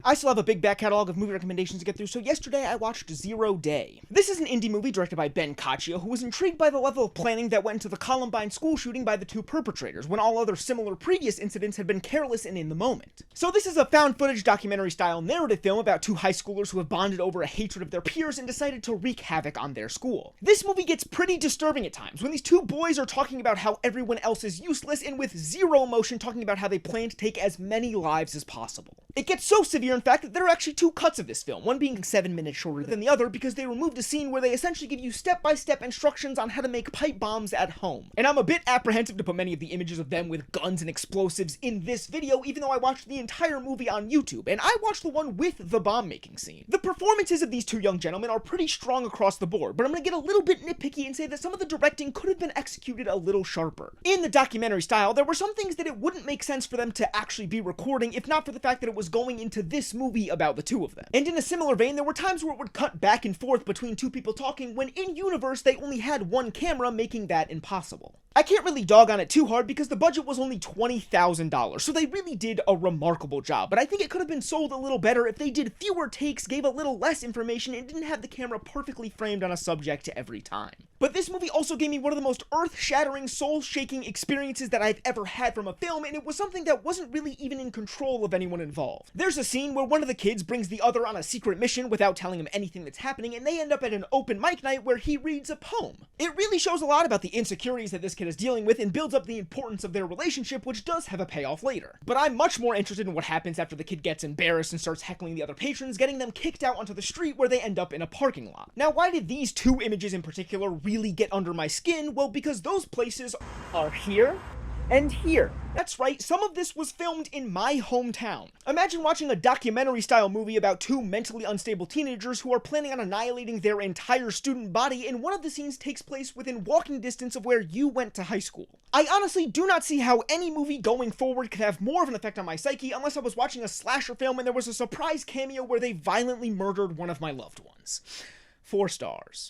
I still have a big back catalog of movie recommendations to get through, so yesterday I watched 0 Day. This is an indie movie directed by Ben Caccio, who was intrigued by the level of planning that went into the Columbine school shooting by the two perpetrators, when all other similar previous incidents had been careless and in the moment. So this is a found footage documentary-style narrative film about two high schoolers who have bonded over a hatred of their peers and decided to wreak havoc on their school. This movie gets pretty disturbing at times, when these two boys are talking about how everyone else is useless, and with zero emotion talking about how they plan to take as many lives as possible. It gets so severe, in fact, that there are actually two cuts of this film, one being 7 minutes shorter than the other because they removed a scene where they essentially give you step-by-step instructions on how to make pipe bombs at home. And I'm a bit apprehensive to put many of the images of them with guns and explosives in this video, even though I watched the entire movie on YouTube, and I watched the one with the bomb-making scene. The performances of these two young gentlemen are pretty strong across the board, but I'm gonna get a little bit nitpicky and say that some of the directing could have been executed a little sharper. In the documentary style, there were some things that it wouldn't make sense for them to actually be recording if not for the fact that it was going into this movie about the two of them. And in a similar vein, there were times where it would cut back and forth between two people talking when in universe they only had one camera, making that impossible. I can't really dog on it too hard because the budget was only $20,000, so they really did a remarkable job, but I think it could have been sold a little better if they did fewer takes, gave a little less information, and didn't have the camera perfectly framed on a subject every time. But this movie also gave me one of the most earth-shattering, soul-shaking experiences that I've ever had from a film, and it was something that wasn't really even in control of anyone involved. There's a scene where one of the kids brings the other on a secret mission without telling him anything that's happening, and they end up at an open mic night where he reads a poem. It really shows a lot about the insecurities that this kid is dealing with and builds up the importance of their relationship, which does have a payoff later. But I'm much more interested in what happens after the kid gets embarrassed and starts heckling the other patrons, getting them kicked out onto the street where they end up in a parking lot. Now, why did these two images in particular really get under my skin? Well, because those places are here and here. That's right, some of this was filmed in my hometown. Imagine watching a documentary-style movie about two mentally unstable teenagers who are planning on annihilating their entire student body, and one of the scenes takes place within walking distance of where you went to high school. I honestly do not see how any movie going forward could have more of an effect on my psyche unless I was watching a slasher film and there was a surprise cameo where they violently murdered one of my loved ones. 4 stars.